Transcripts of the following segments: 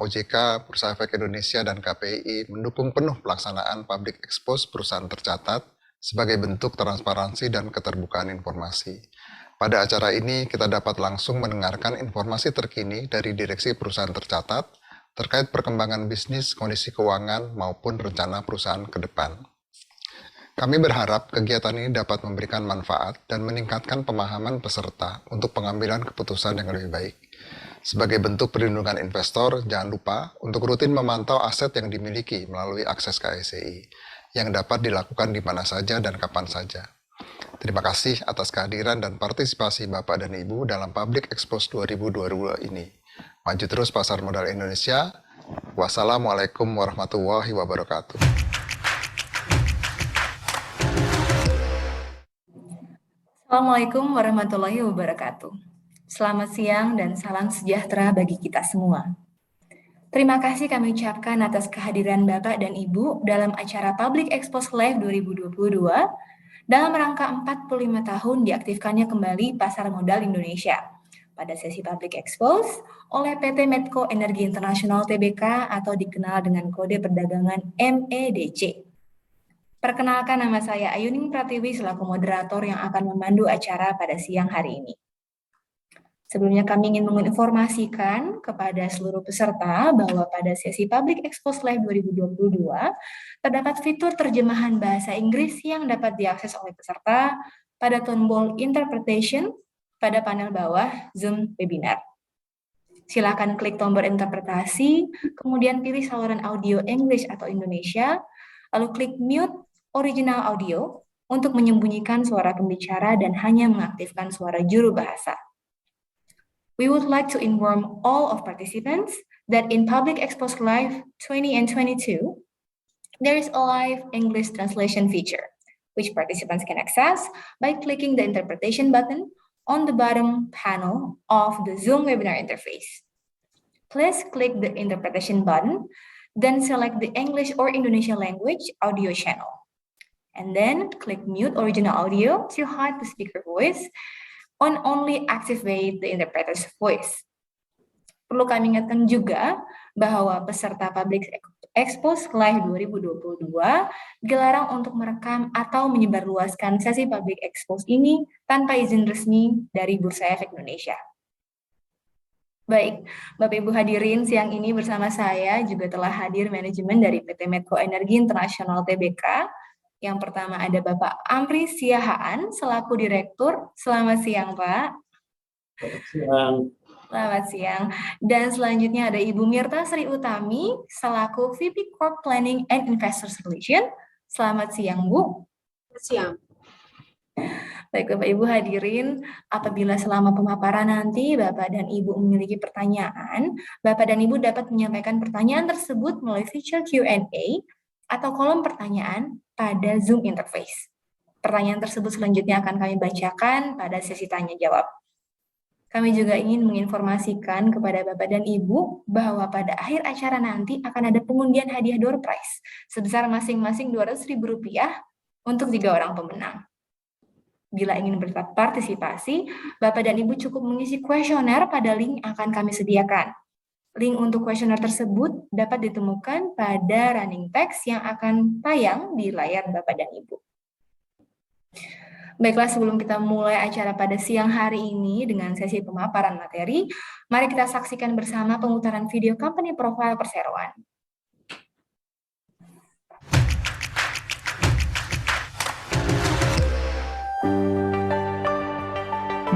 OJK, Bursa Efek Indonesia, dan KPI mendukung penuh pelaksanaan public expose perusahaan tercatat sebagai bentuk transparansi dan keterbukaan informasi. Pada acara ini, kita dapat langsung mendengarkan informasi terkini dari Direksi Perusahaan Tercatat terkait perkembangan bisnis, kondisi keuangan, maupun rencana perusahaan ke depan. Kami berharap kegiatan ini dapat memberikan manfaat dan meningkatkan pemahaman peserta untuk pengambilan keputusan yang lebih baik. Sebagai bentuk perlindungan investor, jangan lupa untuk rutin memantau aset yang dimiliki melalui akses KSEI, yang dapat dilakukan di mana saja dan kapan saja. Terima kasih atas kehadiran dan partisipasi Bapak dan Ibu dalam Public Expose 2022 ini. Maju terus pasar modal Indonesia. Wassalamualaikum warahmatullahi wabarakatuh. Assalamualaikum warahmatullahi wabarakatuh. Selamat siang dan salam sejahtera bagi kita semua. Terima kasih kami ucapkan atas kehadiran Bapak dan Ibu dalam acara Public Expose Live 2022 dalam rangka 45 tahun diaktifkannya kembali Pasar Modal Indonesia pada sesi Public Expose oleh PT Medco Energi Internasional Tbk atau dikenal dengan kode perdagangan MEDC. Perkenalkan, nama saya Ayuning Pratiwi selaku moderator yang akan memandu acara pada siang hari ini. Sebelumnya kami ingin menginformasikan kepada seluruh peserta bahwa pada sesi Public Expose Live 2022 terdapat fitur terjemahan bahasa Inggris yang dapat diakses oleh peserta pada tombol Interpretation pada panel bawah Zoom Webinar. Silakan klik tombol interpretasi, kemudian pilih saluran audio English atau Indonesia, lalu klik Mute Original Audio untuk menyembunyikan suara pembicara dan hanya mengaktifkan suara juru bahasa. We would like to inform all of participants that in Public Expose Live 20 and 22, there is a live English translation feature, which participants can access by clicking the interpretation button on the bottom panel of the Zoom webinar interface. Please click the interpretation button, then select the English or Indonesian language audio channel. And then click mute original audio to hide the speaker voice on only activate the interpreter's voice. Perlu kami ingatkan juga bahwa peserta Public Expose Live 2022 dilarang untuk merekam atau menyebarluaskan sesi Public Expose ini tanpa izin resmi dari Bursa Efek Indonesia. Baik, Bapak Ibu hadirin, siang ini bersama saya juga telah hadir manajemen dari PT Medco Energi Internasional Tbk. Yang pertama ada Bapak Amri Siahaan selaku Direktur. Selamat siang, Pak. Selamat siang. Selamat siang. Dan selanjutnya ada Ibu Mirta Sri Utami selaku VP Corp Planning and Investors Relations. Selamat siang, Bu. Selamat siang. Baik, Bapak Ibu hadirin, apabila selama pemaparan nanti Bapak dan Ibu memiliki pertanyaan, Bapak dan Ibu dapat menyampaikan pertanyaan tersebut melalui fitur Q&A atau kolom pertanyaan pada Zoom interface. Pertanyaan tersebut selanjutnya akan kami bacakan pada sesi tanya jawab. Kami juga ingin menginformasikan kepada Bapak dan Ibu bahwa pada akhir acara nanti akan ada pengundian hadiah door prize sebesar masing-masing Rp200.000 untuk 3 orang pemenang. Bila ingin berpartisipasi, Bapak dan Ibu cukup mengisi kuesioner pada link yang akan kami sediakan. Link untuk kuesioner tersebut dapat ditemukan pada running text yang akan tayang di layar Bapak dan Ibu. Baiklah, sebelum kita mulai acara pada siang hari ini dengan sesi pemaparan materi, mari kita saksikan bersama pemutaran video company profile perseroan.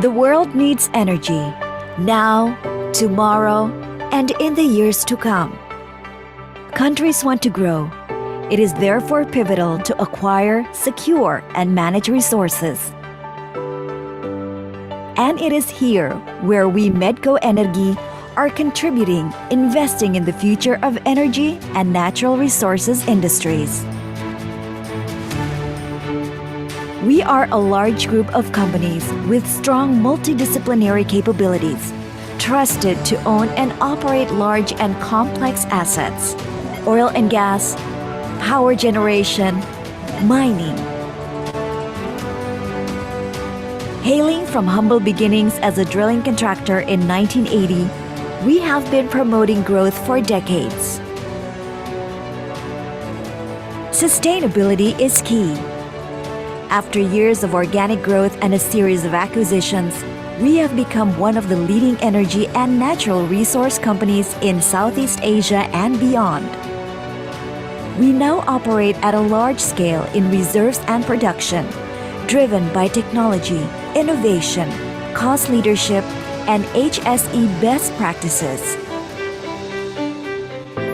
The world needs energy, now, tomorrow, and in the years to come. Countries want to grow. It is therefore pivotal to acquire, secure, and manage resources. And it is here where we Medco Energi are contributing, investing in the future of energy and natural resources industries. We are a large group of companies with strong multidisciplinary capabilities, trusted to own and operate large and complex assets, oil and gas, power generation, mining. Hailing from humble beginnings as a drilling contractor in 1980, We have been promoting growth for decades. Sustainability is key. After years of organic growth and a series of acquisitions, we have become one of the leading energy and natural resource companies in Southeast Asia and beyond. We now operate at a large scale in reserves and production, driven by technology, innovation, cost leadership, and HSE best practices.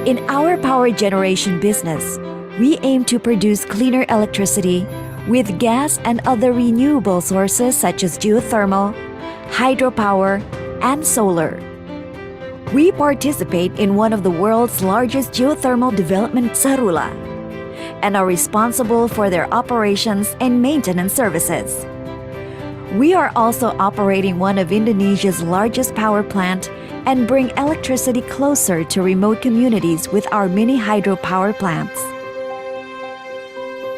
In our power generation business, we aim to produce cleaner electricity with gas and other renewable sources such as geothermal, hydropower, and solar. We participate in one of the world's largest geothermal development, Sarula, and are responsible for their operations and maintenance services. We are also operating one of Indonesia's largest power plant and bring electricity closer to remote communities with our mini hydropower plants.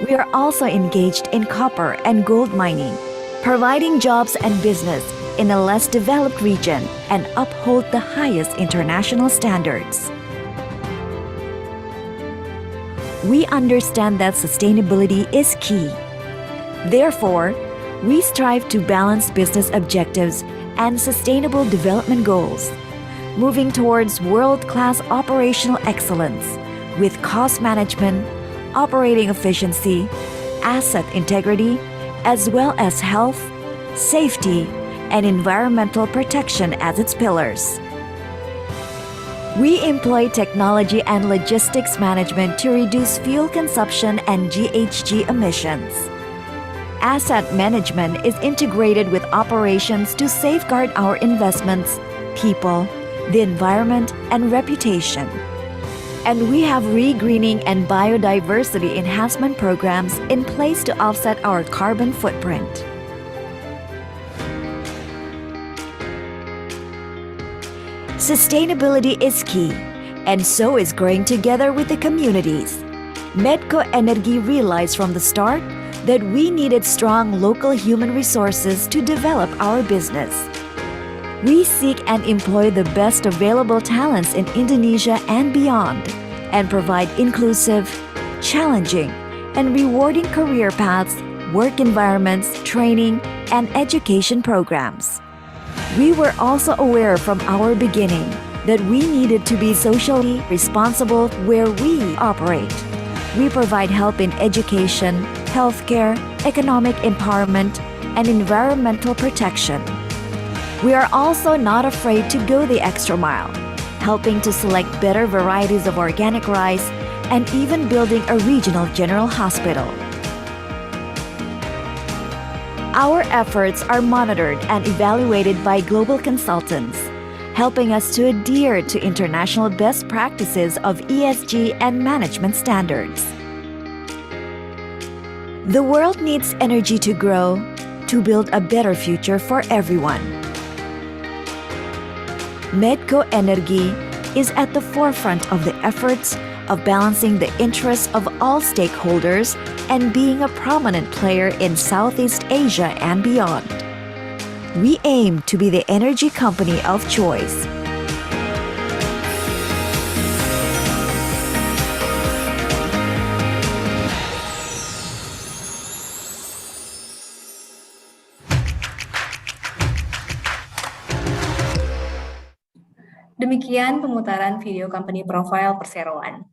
We are also engaged in copper and gold mining, providing jobs and business in a less developed region and uphold the highest international standards. We understand that sustainability is key. Therefore, we strive to balance business objectives and sustainable development goals, moving towards world-class operational excellence with cost management, operating efficiency, asset integrity, as well as health, safety, and environmental protection as its pillars. We employ technology and logistics management to reduce fuel consumption and GHG emissions. Asset management is integrated with operations to safeguard our investments, people, the environment, and reputation. And we have re-greening and biodiversity enhancement programs in place to offset our carbon footprint. Sustainability is key, and so is growing together with the communities. Medco Energi realized from the start that we needed strong local human resources to develop our business. We seek and employ the best available talents in Indonesia and beyond, and provide inclusive, challenging, and rewarding career paths, work environments, training, and education programs. We were also aware from our beginning that we needed to be socially responsible where we operate. We provide help in education, healthcare, economic empowerment, and environmental protection. We are also not afraid to go the extra mile, helping to select better varieties of organic rice and even building a regional general hospital. Our efforts are monitored and evaluated by global consultants, helping us to adhere to international best practices of ESG and management standards. The world needs energy to grow, to build a better future for everyone. Medco Energi is at the forefront of the efforts of balancing the interests of all stakeholders and being a prominent player in Southeast Asia and beyond. We aim to be the energy company of choice. Demikian pemutaran video company profile Perseroan.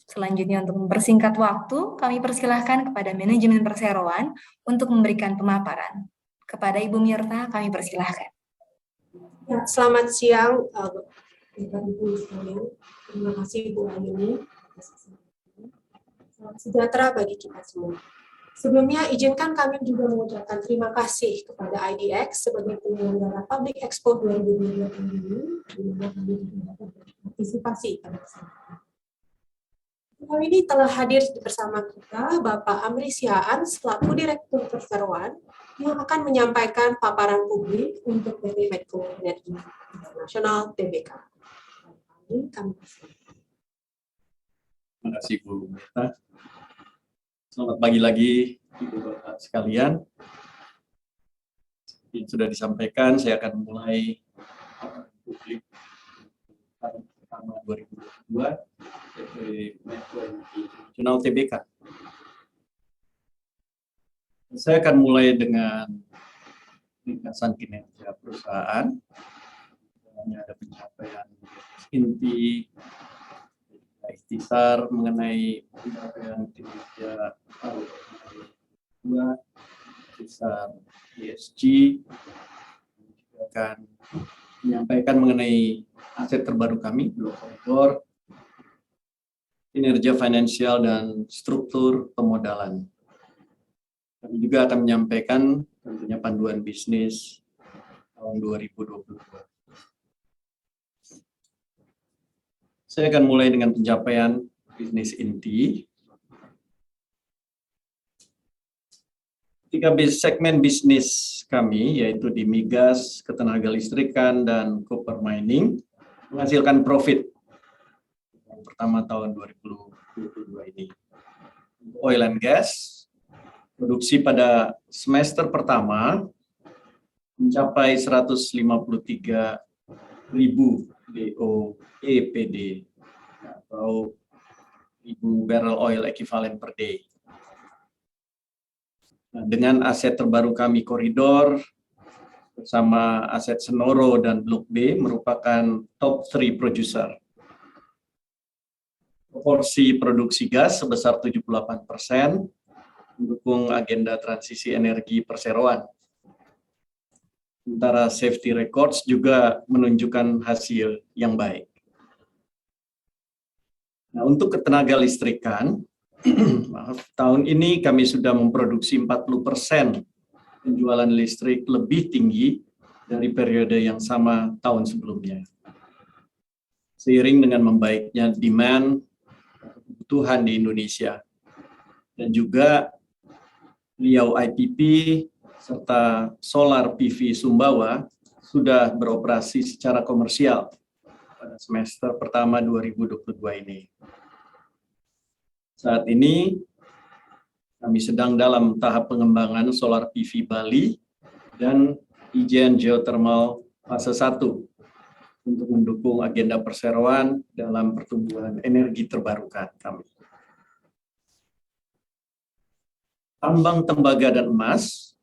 Selanjutnya untuk mempersingkat waktu, kami persilahkan kepada manajemen Perseroan untuk memberikan pemaparan. Kepada Ibu Mirta, kami persilahkan. Ya, selamat siang, Bapak Ibu sekalian. Terima kasih Bu Ayuni. Salam sejahtera bagi kita semua. Sebelumnya, izinkan kami juga mengucapkan terima kasih kepada IDX sebagai penyelenggara Public Expo 2022 ini, di mana kami juga dapat berpartisipasi pada kesempatan. Kali ini telah hadir bersama kita Bapak Amri Sihaan selaku Direktur Perseroan yang akan menyampaikan paparan publik untuk PT Medco Energi Internasional Tbk. Kami persilakan. Terima kasih Bu Mirta. Selamat pagi lagi Ibu Bapak sekalian. Yang sudah disampaikan, saya akan mulai paparan publik tahun pertama 2022 PT Medco Energi Internasional Tbk. Saya akan mulai dengan ringkasan kinerja perusahaan. Ada pencapaian inti, ikhtisar mengenai pencapaian kinerja tahun 2022, ikhtisar ESG, juga akan menyampaikan mengenai aset terbaru kami, Blok Koridor, kinerja finansial dan struktur pemodalan. Kami juga akan menyampaikan tentunya panduan bisnis tahun 2022. Saya akan mulai dengan pencapaian bisnis inti. 3 segmen bisnis kami, yaitu di migas, ketenaga listrikan, dan copper mining, menghasilkan profit yang pertama tahun 2022 ini. Oil and gas, produksi pada semester pertama mencapai 153.000 BOEPD atau 1.000 barrel oil equivalent per day. Nah, dengan aset terbaru kami Koridor bersama aset Senoro dan Blok B merupakan top 3 producer. Proporsi produksi gas sebesar 78% mendukung agenda transisi energi perseroan. Sementara safety records juga menunjukkan hasil yang baik. Nah, untuk ketenaga listrikan, tahun ini kami sudah memproduksi 40% penjualan listrik lebih tinggi dari periode yang sama tahun sebelumnya. Seiring dengan membaiknya demand kebutuhan di Indonesia dan juga Riau IPP serta Solar PV Sumbawa sudah beroperasi secara komersial pada semester pertama 2022 ini. Saat ini kami sedang dalam tahap pengembangan Solar PV Bali dan Ijen Geothermal fase 1 untuk mendukung agenda perseroan dalam pertumbuhan energi terbarukan kami. Tambang tembaga dan emas.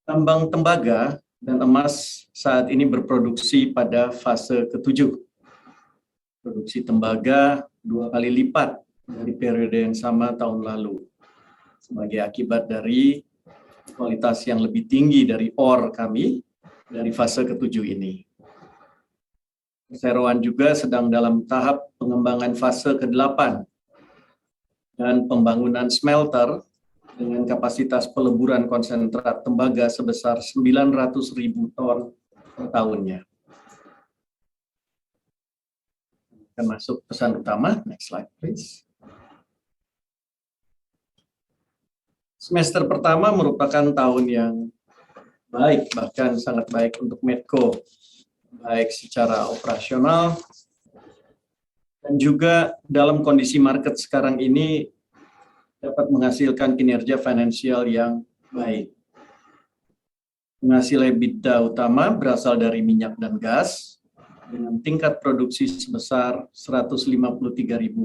Tambang tembaga dan emas saat ini berproduksi pada fase ke-7. Produksi tembaga 2 kali lipat dari periode yang sama tahun lalu, sebagai akibat dari kualitas yang lebih tinggi dari ore kami dari fase ke-7 ini. Perseroan juga sedang dalam tahap pengembangan fase ke-8 dan pembangunan smelter dengan kapasitas peleburan konsentrat tembaga sebesar 900.000 ton per tahunnya. Kita masuk pesan utama, next slide please. Semester pertama merupakan tahun yang baik, bahkan sangat baik untuk Medco, baik secara operasional dan juga dalam kondisi market sekarang ini dapat menghasilkan kinerja finansial yang baik. Penghasil EBITDA utama berasal dari minyak dan gas dengan tingkat produksi sebesar 153.000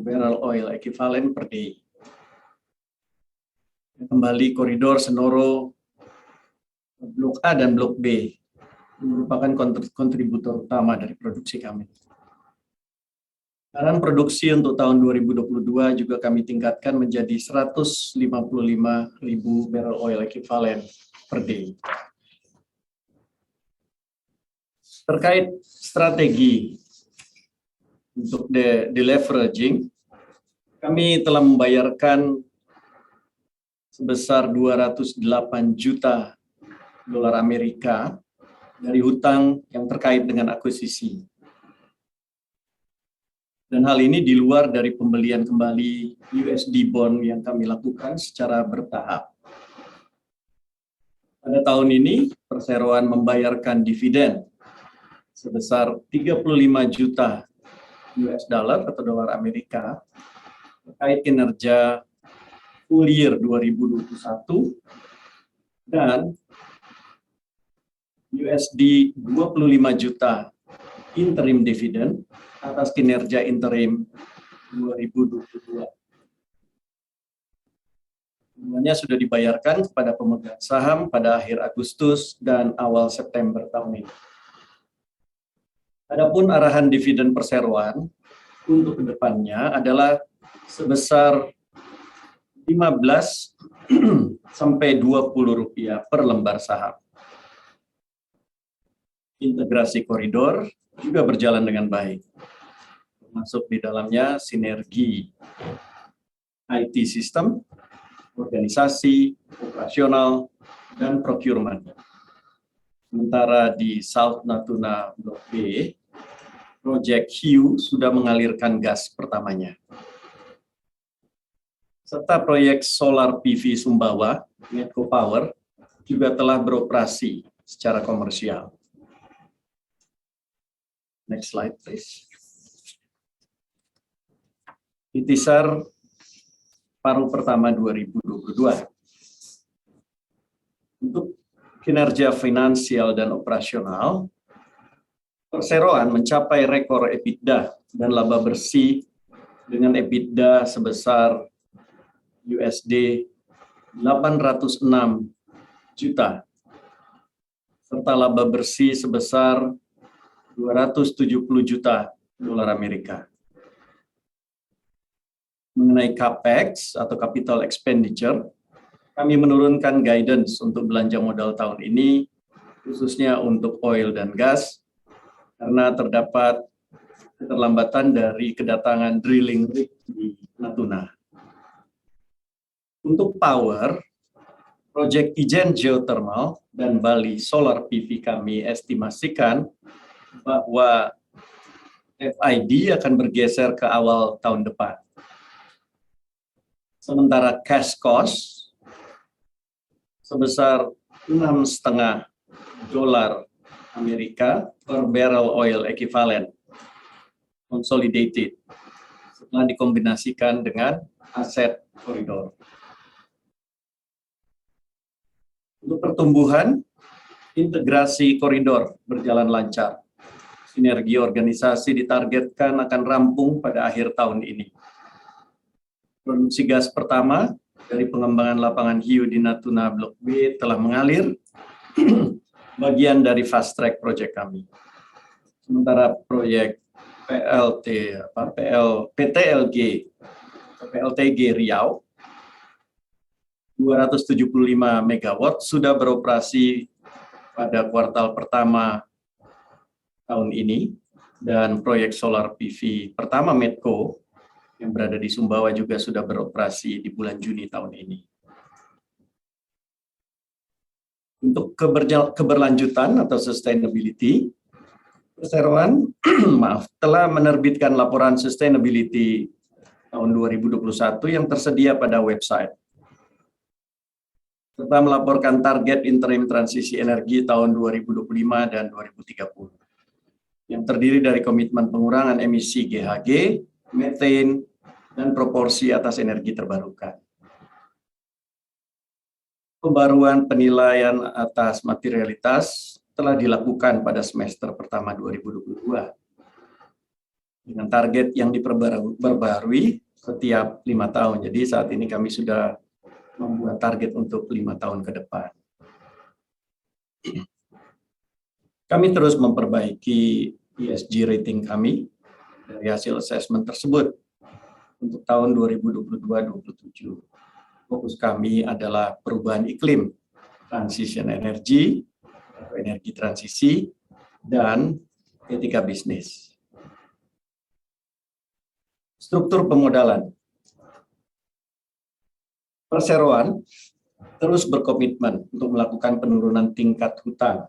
barrel oil equivalent per day. Kembali Koridor Senoro, Blok A dan Blok B merupakan kontributor utama dari produksi kami. Sasaran produksi untuk tahun 2022 juga kami tingkatkan menjadi 155.000 barrel oil equivalent per day. Terkait strategi untuk deleveraging, kami telah membayarkan sebesar 208 juta dolar Amerika dari hutang yang terkait dengan akuisisi. Dan hal ini di luar dari pembelian kembali USD bond yang kami lakukan secara bertahap. Pada tahun ini, perseroan membayarkan dividen sebesar 35 juta US dollar atau dolar Amerika terkait kinerja full year 2021 dan USD 25 juta interim dividend atas kinerja interim 2022. Semuanya sudah dibayarkan kepada pemegang saham pada akhir Agustus dan awal September tahun ini. Adapun arahan dividen perseroan untuk kedepannya adalah sebesar 15 sampai 20 rupiah per lembar saham. Integrasi koridor juga berjalan dengan baik. Masuk di dalamnya sinergi IT system, organisasi, operasional, dan procurement. Sementara di South Natuna Blok B, Project Hiu sudah mengalirkan gas pertamanya. Serta proyek solar PV Sumbawa, Medco Power, juga telah beroperasi secara komersial. Next slide, please. Intisar paruh pertama 2022. Untuk kinerja finansial dan operasional, perseroan mencapai rekor EBITDA dan laba bersih dengan EBITDA sebesar USD 806 juta serta laba bersih sebesar 270 juta dolar Amerika. Mengenai CAPEX atau capital expenditure, kami menurunkan guidance untuk belanja modal tahun ini, khususnya untuk oil dan gas, karena terdapat keterlambatan dari kedatangan drilling rig di Natuna. Untuk power, proyek Ijen Geothermal dan Bali Solar PV kami estimasikan bahwa FID akan bergeser ke awal tahun depan. Sementara cash cost sebesar $6,5 Amerika per barrel oil equivalent consolidated setelah dikombinasikan dengan aset koridor. Untuk pertumbuhan, integrasi koridor berjalan lancar. Sinergi organisasi ditargetkan akan rampung pada akhir tahun ini. Produksi gas pertama dari pengembangan lapangan hiu di Natuna Blok B telah mengalir, bagian dari fast track project kami. Sementara proyek PTLTG Riau 275 MW sudah beroperasi pada kuartal pertama tahun ini, dan proyek solar PV pertama Medco yang berada di Sumbawa juga sudah beroperasi di bulan Juni tahun ini. Untuk keberlanjutan atau sustainability, perseroan telah menerbitkan laporan sustainability tahun 2021 yang tersedia pada website, serta melaporkan target interim transisi energi tahun 2025 dan 2030, yang terdiri dari komitmen pengurangan emisi GHG, methane, dan proporsi atas energi terbarukan. Pembaruan penilaian atas materialitas telah dilakukan pada semester pertama 2022 dengan target yang diperbarui setiap 5 tahun. Jadi saat ini kami sudah membuat target untuk 5 tahun ke depan. Kami terus memperbaiki ESG rating kami dari hasil assessment tersebut. Untuk tahun 2022-2027, fokus kami adalah perubahan iklim, transition energy, atau energi transisi, dan etika bisnis. Struktur pemodalan. Perseroan terus berkomitmen untuk melakukan penurunan tingkat hutang.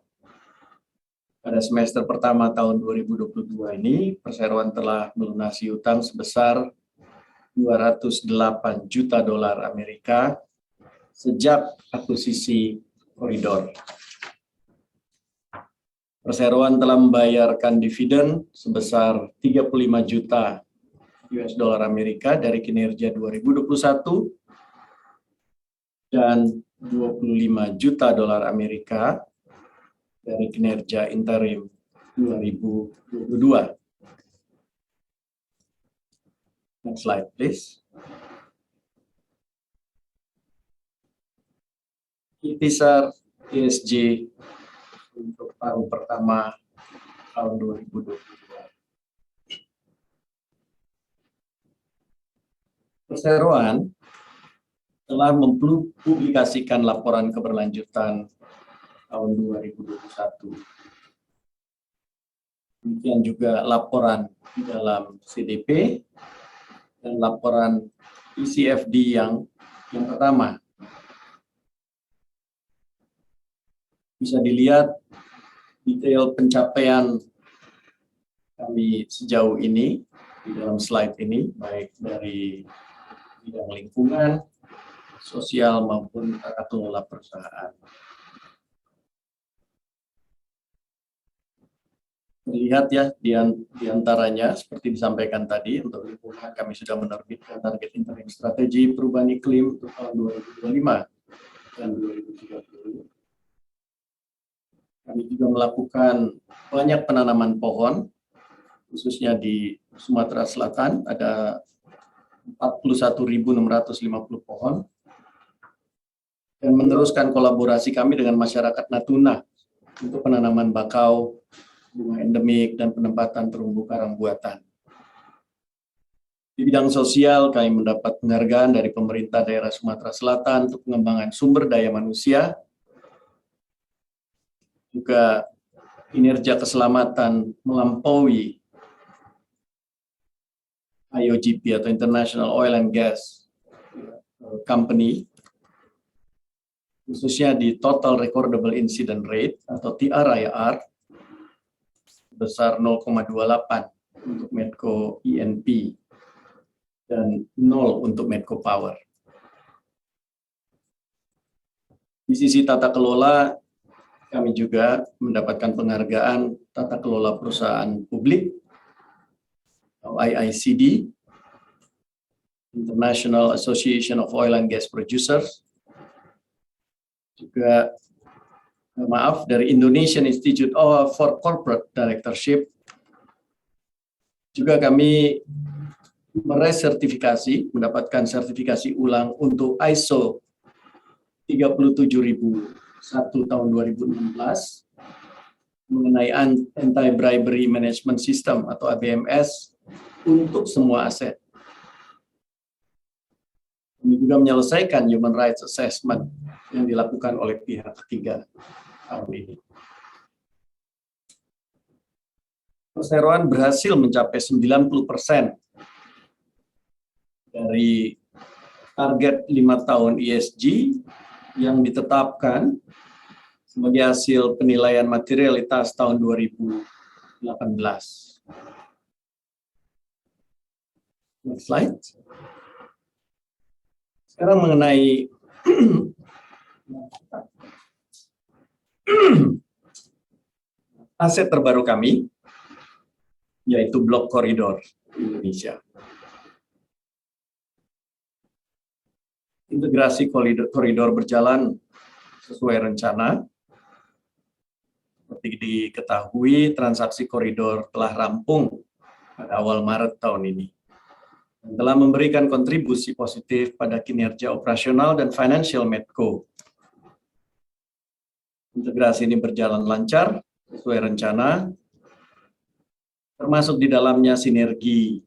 Pada semester pertama tahun 2022 ini, perseroan telah melunasi hutang sebesar 208 juta dolar Amerika sejak akuisisi koridor. Perseroan telah membayarkan dividen sebesar 35 juta US dollar Amerika dari kinerja 2021 dan 25 juta dolar Amerika dari kinerja interim 2022. Next slide, please. Intisar ESG untuk tahun pertama tahun 2022. Perseroan telah mempublikasikan laporan keberlanjutan tahun 2021. Demikian juga laporan di dalam CDP dan laporan ECFD yang pertama. Bisa dilihat detail pencapaian kami sejauh ini di dalam slide ini, baik dari bidang lingkungan, sosial maupun tata kelola perusahaan. Terlihat ya di antaranya seperti disampaikan tadi, untuk lingkungan kami sudah menerbitkan target interim strategi perubahan iklim untuk tahun 2025 dan 2030. Kami juga melakukan banyak penanaman pohon, khususnya di Sumatera Selatan ada 41.650 pohon, dan meneruskan kolaborasi kami dengan masyarakat Natuna untuk penanaman bakau, bunga endemik, dan penempatan terumbu karang buatan. Di bidang sosial, kami mendapat penghargaan dari pemerintah daerah Sumatera Selatan untuk pengembangan sumber daya manusia, juga kinerja keselamatan melampaui IOGP atau International Oil and Gas Company, khususnya di Total Recordable Incident Rate atau TRIR sebesar 0,28 untuk Medco INP dan 0 untuk Medco Power. Di sisi tata kelola, kami juga mendapatkan penghargaan tata kelola perusahaan publik atau IICD, International Association of Oil and Gas Producers, juga dari Indonesian Institute for Corporate Directorship. Juga kami meresertifikasi, mendapatkan sertifikasi ulang untuk ISO 37001 tahun 2016 mengenai Anti-Bribery Management System atau ABMS untuk semua aset. Kami juga menyelesaikan Human Rights Assessment yang dilakukan oleh pihak ketiga tahun ini. Perseroan berhasil mencapai 90% dari target 5 tahun ESG yang ditetapkan sebagai hasil penilaian materialitas tahun 2018. Next slide. Sekarang mengenai aset terbaru kami, yaitu blok koridor Indonesia. Integrasi koridor berjalan sesuai rencana. Seperti diketahui, transaksi koridor telah rampung pada awal Maret tahun ini dan telah memberikan kontribusi positif pada kinerja operasional dan financial Medco. Integrasi ini berjalan lancar sesuai rencana, termasuk di dalamnya sinergi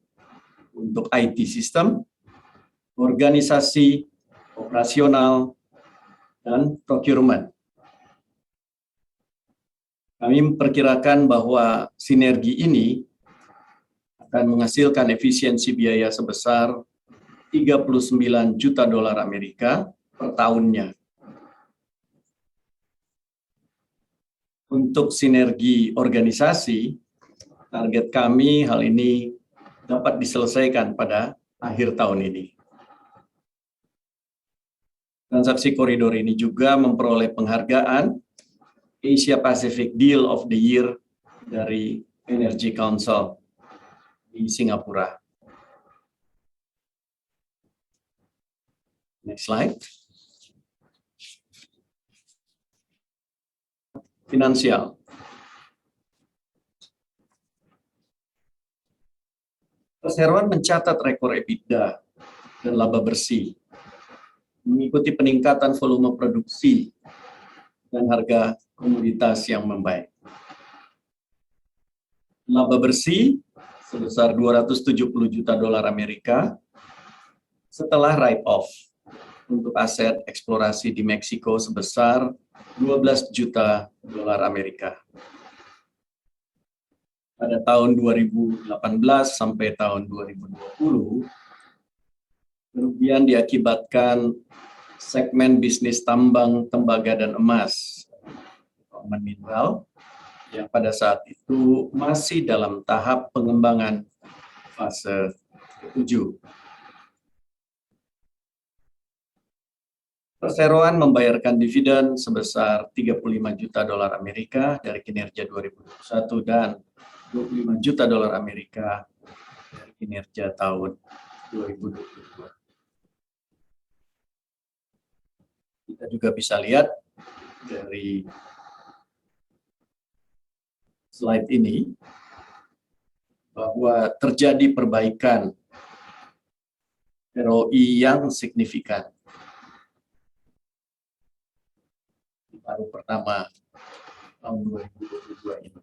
untuk IT system, organisasi, operasional, dan procurement. Kami memperkirakan bahwa sinergi ini akan menghasilkan efisiensi biaya sebesar $39 juta per tahunnya. Untuk sinergi organisasi, target kami hal ini dapat diselesaikan pada akhir tahun ini. Transaksi koridor ini juga memperoleh penghargaan Asia Pacific Deal of the Year dari Energy Council di Singapura. Next slide. Finansial. Perseroan mencatat rekor EBITDA dan laba bersih, mengikuti peningkatan volume produksi dan harga komoditas yang membaik. Laba bersih sebesar 270 juta dolar Amerika setelah write-off untuk aset eksplorasi di Meksiko sebesar 12 juta dolar Amerika. Pada tahun 2018 sampai tahun 2020, kerugian diakibatkan segmen bisnis tambang, tembaga, dan emas, mineral, yang pada saat itu masih dalam tahap pengembangan fase ke-7. Perseroan membayarkan dividen sebesar 35 juta dolar Amerika dari kinerja 2021 dan 25 juta dolar Amerika dari kinerja tahun 2022. Kita juga bisa lihat dari slide ini bahwa terjadi perbaikan ROI yang signifikan di paruh pertama tahun 2022 ini.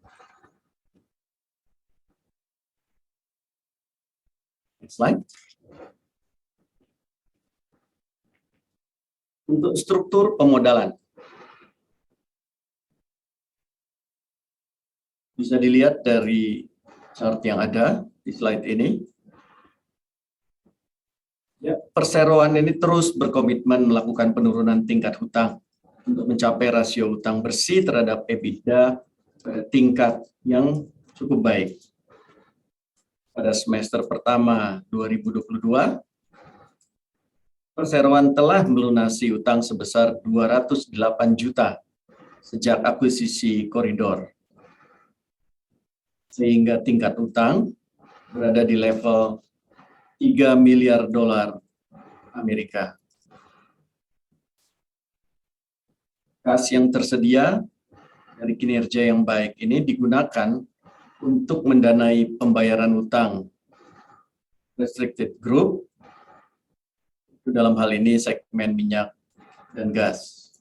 Next slide. Untuk struktur pemodalan, bisa dilihat dari chart yang ada di slide ini. Ya, Perseroan ini terus berkomitmen melakukan penurunan tingkat hutang untuk mencapai rasio hutang bersih terhadap EBITDA pada tingkat yang cukup baik. Pada semester pertama 2022, Perseroan telah melunasi utang sebesar 208 juta sejak akuisisi koridor, sehingga tingkat utang berada di level 3 miliar dolar Amerika. Kas yang tersedia dari kinerja yang baik ini digunakan untuk mendanai pembayaran utang restricted group, itu dalam hal ini segmen minyak dan gas.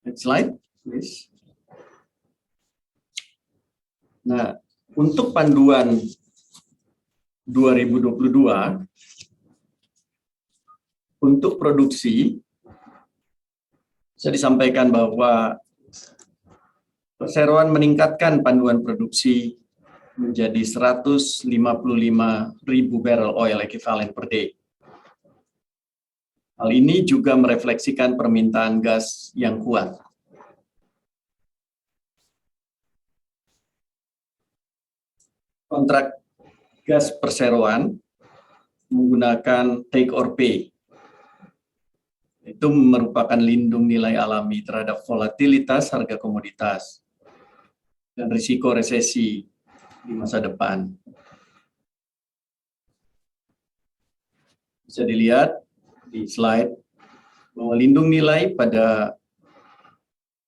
Next slide, please. Nah, untuk panduan 2022, untuk produksi, bisa disampaikan bahwa Perseroan meningkatkan panduan produksi menjadi 155.000 barrel oil equivalent per day. Hal ini juga merefleksikan permintaan gas yang kuat. Kontrak gas Perseroan menggunakan take or pay. Itu merupakan lindung nilai alami terhadap volatilitas harga komoditas dan risiko resesi di masa depan. Bisa dilihat di slide bahwa lindung nilai pada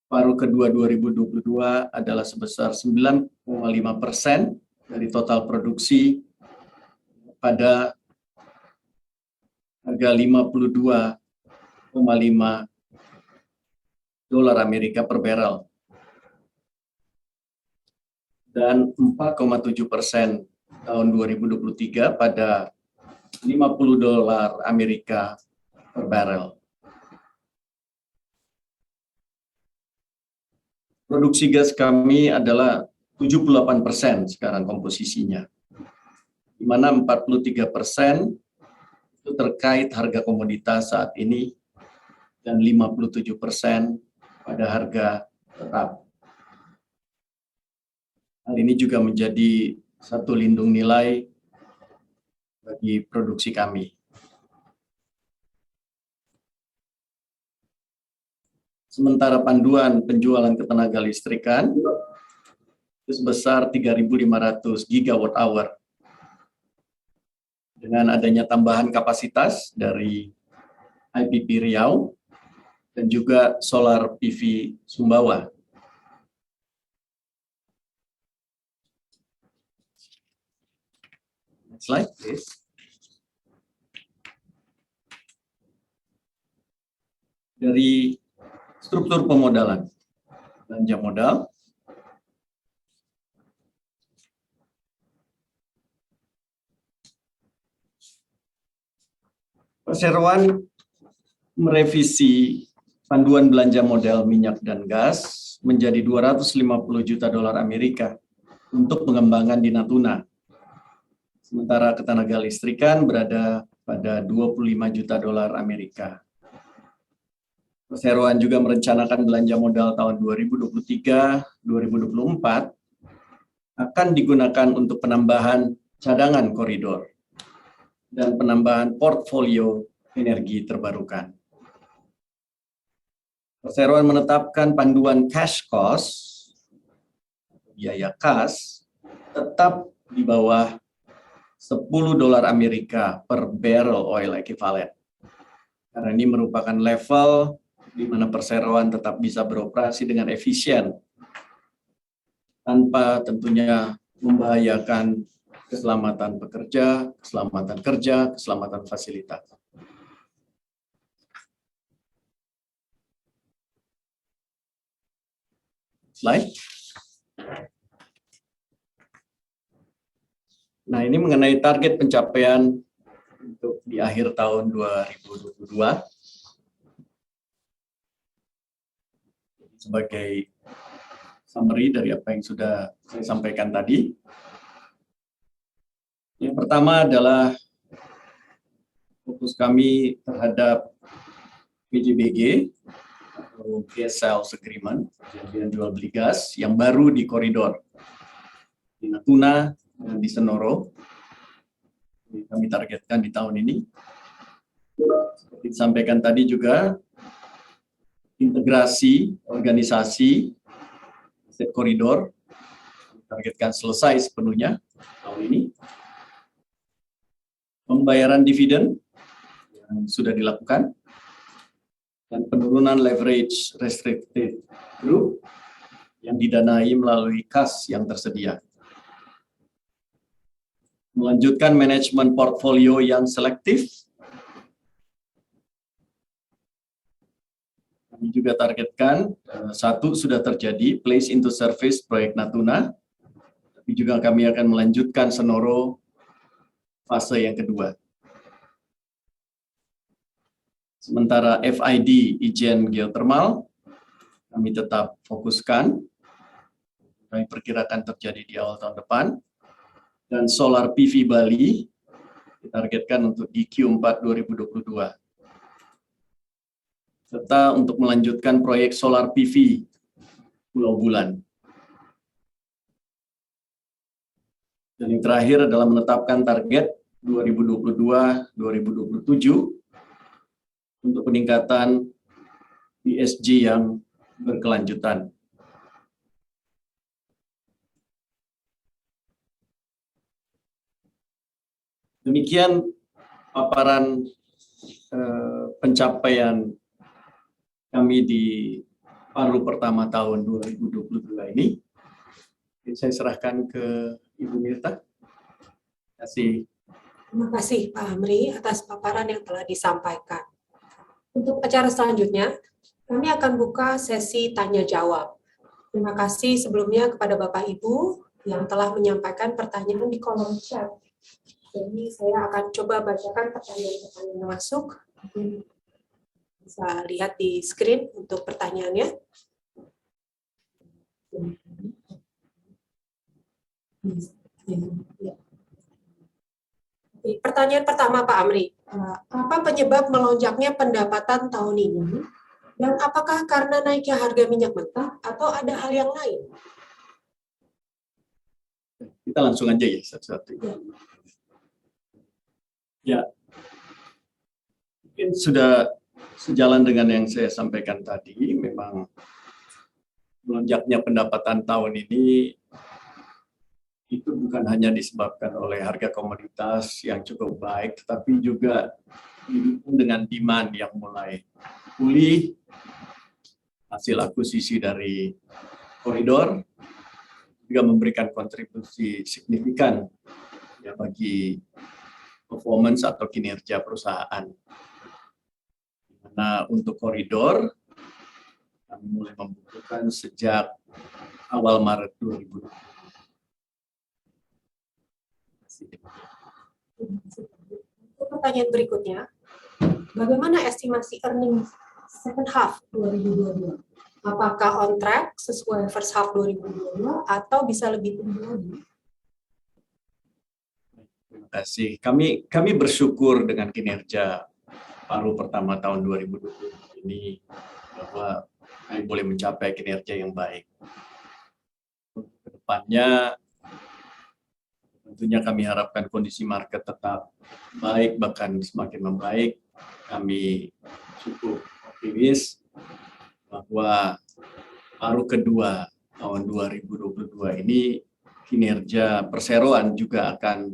paruh kedua 2022 adalah sebesar 9,5% dari total produksi pada harga 52,5 dolar Amerika per barrel dan 4,7% tahun 2023 pada 50 dolar Amerika per barrel. Produksi gas kami adalah 78% sekarang komposisinya, di mana 43% itu terkait harga komoditas saat ini dan 57% pada harga tetap. Hal ini juga menjadi satu lindung nilai bagi produksi kami. Sementara panduan penjualan ketenaga listrikan itu sebesar 3.500 gigawatt hour. Dengan adanya tambahan kapasitas dari IPP Riau dan juga solar PV Sumbawa Next slide, please. Dari struktur pemodalan, belanja modal, Perseroan merevisi panduan belanja modal minyak dan gas menjadi 250 juta dolar Amerika untuk pengembangan di Natuna. Sementara ketenaga listrikan berada pada 25 juta dolar Amerika. Perseroan juga merencanakan belanja modal tahun 2023-2024 akan digunakan untuk penambahan cadangan koridor dan penambahan portfolio energi terbarukan. Perseroan menetapkan panduan cash cost, biaya kas, tetap di bawah 10 dolar Amerika per barrel oil equivalent. Karena ini merupakan level di mana perseroan tetap bisa beroperasi dengan efisien tanpa tentunya membahayakan keselamatan pekerja, keselamatan kerja, keselamatan fasilitas. Slide. Nah, ini mengenai target pencapaian untuk di akhir tahun 2022. Sebagai summary dari apa yang sudah saya sampaikan tadi. Yang pertama adalah fokus kami terhadap PJBG atau Gas Sales Agreement, perjanjian jual beli gas yang baru di koridor di Natuna dan di Senoro. Kami targetkan di tahun ini. Seperti disampaikan tadi juga, integrasi organisasi aset koridor targetkan selesai sepenuhnya tahun ini. Pembayaran dividen yang sudah dilakukan dan penurunan leverage restricted group yang didanai melalui kas yang tersedia. Melanjutkan manajemen portfolio yang selektif. Kami juga targetkan satu sudah terjadi place into service proyek Natuna, tapi juga kami akan melanjutkan Senoro fase yang kedua. Sementara FID Ijen Geothermal kami tetap fokuskan, kami perkirakan terjadi di awal tahun depan, dan Solar PV Bali ditargetkan untuk di Q4 2022. Serta untuk melanjutkan proyek Solar PV Pulau Bulan. Dan yang terakhir adalah menetapkan target 2022-2027 untuk peningkatan ESG yang berkelanjutan. Demikian paparan pencapaian kami di paruh pertama tahun 2022 ini. Saya serahkan ke Ibu Mirta. Terima kasih. Terima kasih Pak Amri atas paparan yang telah disampaikan. Untuk acara selanjutnya, kami akan buka sesi tanya-jawab. Terima kasih sebelumnya kepada Bapak Ibu yang telah menyampaikan pertanyaan di kolom chat. Jadi saya akan coba bacakan pertanyaan-pertanyaan yang masuk. Bisa lihat di screen untuk pertanyaannya. Pertanyaan pertama Pak Amri, apa penyebab melonjaknya pendapatan tahun ini? Dan apakah karena naiknya harga minyak mentah atau ada hal yang lain? Kita langsung aja ya satu-satu. Ya, mungkin sudah sejalan dengan yang saya sampaikan tadi, memang melonjaknya pendapatan tahun ini itu bukan hanya disebabkan oleh harga komoditas yang cukup baik, tetapi juga didukung dengan demand yang mulai pulih, hasil akuisisi dari koridor, juga memberikan kontribusi signifikan ya bagi performance atau kinerja perusahaan. Nah, untuk koridor kami mulai membutuhkan sejak awal Maret 2020. Pertanyaan berikutnya, bagaimana estimasi earnings second half 2022? Apakah on track sesuai first half 2022 atau bisa lebih tinggi lagi? Terima kasih. Kami bersyukur dengan kinerja paruh pertama tahun 2020 ini bahwa kami boleh mencapai kinerja yang baik. Kedepannya tentunya kami harapkan kondisi market tetap baik, bahkan semakin membaik. Kami cukup optimis bahwa paruh kedua tahun 2022 ini kinerja perseroan juga akan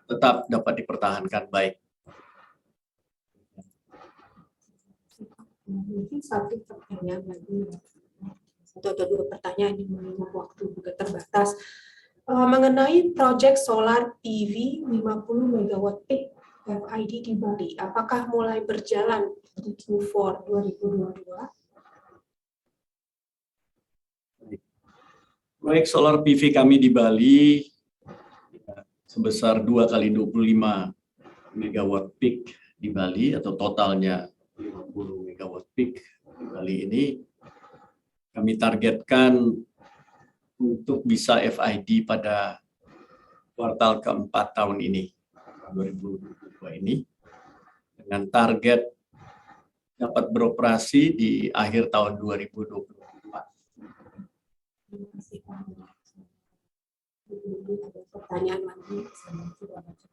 tetap dapat dipertahankan baik. Mungkin satu pertanyaan lagi, satu atau dua pertanyaan yang mengingat waktu juga terbatas. Mengenai proyek solar PV 50 MW peak FID di Bali, apakah mulai berjalan di Q4 2022? Proyek solar PV kami di Bali sebesar 2 kali 25 MW peak di Bali atau totalnya 50 MW peak di Bali ini kami targetkan untuk bisa FID pada kuartal keempat tahun ini, 2022 ini, dengan target dapat beroperasi di akhir tahun 2024. Terima kasih, Pak. Ada pertanyaan lagi, saya sudah baca.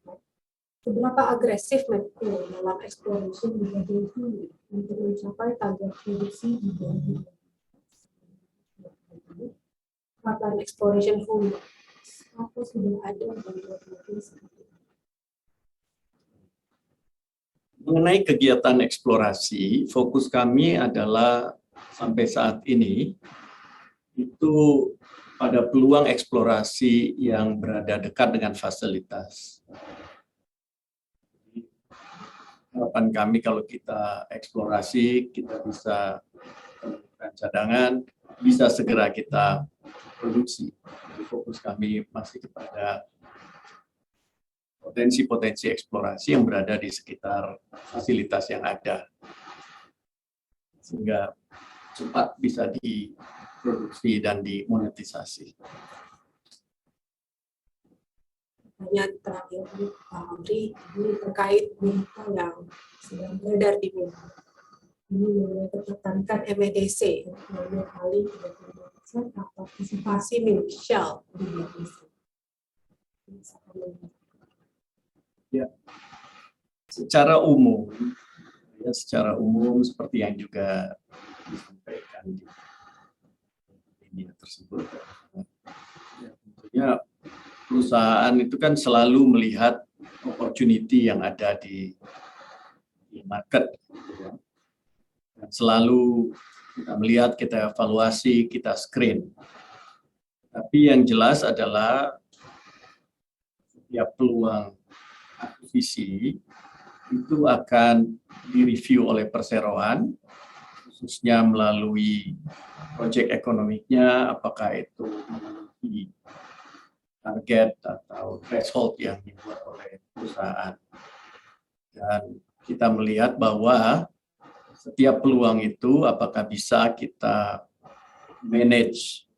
Seberapa agresif Medco dalam exploration di bagian hulu untuk mencapai target produksi di 2020? Kapan exploration hulu? Apa sudah ada dan 2020? Mengenai kegiatan eksplorasi, fokus kami adalah sampai saat ini itu pada peluang eksplorasi yang berada dekat dengan fasilitas. Harapan kami kalau kita eksplorasi, kita bisa menemukan cadangan, bisa segera kita produksi. Jadi fokus kami masih kepada potensi-potensi eksplorasi yang berada di sekitar fasilitas yang ada. Sehingga cepat bisa diproduksi dan dimonetisasi. Pertanyaan terakhir Pak Hamri, ini terkait berita yang sedang beredar di media. Ini mengenai ketertarikan MEDC untuk mengambil alih 30% partisipasi milik Shell di MEDC. Ya, secara umum seperti yang juga disampaikan di media tersebut, ya, tentunya perusahaan itu kan selalu melihat opportunity yang ada di market, dan selalu kita melihat, kita evaluasi, kita screen. Tapi yang jelas adalah setiap peluang akuisisi itu akan direview oleh perseroan, khususnya melalui proyek ekonomiknya, apakah itu memenuhi target atau threshold yang dibuat oleh perusahaan. Dan kita melihat bahwa setiap peluang itu apakah bisa kita manage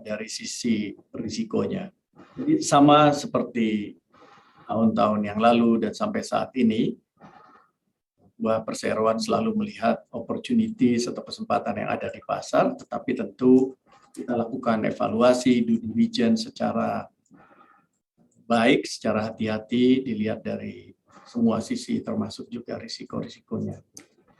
dari sisi risikonya. Jadi sama seperti tahun-tahun yang lalu dan sampai saat ini, bahwa perseroan selalu melihat opportunities atau kesempatan yang ada di pasar, tetapi tentu kita lakukan evaluasi due diligence secara baik, secara hati-hati, dilihat dari semua sisi termasuk juga risiko-risikonya.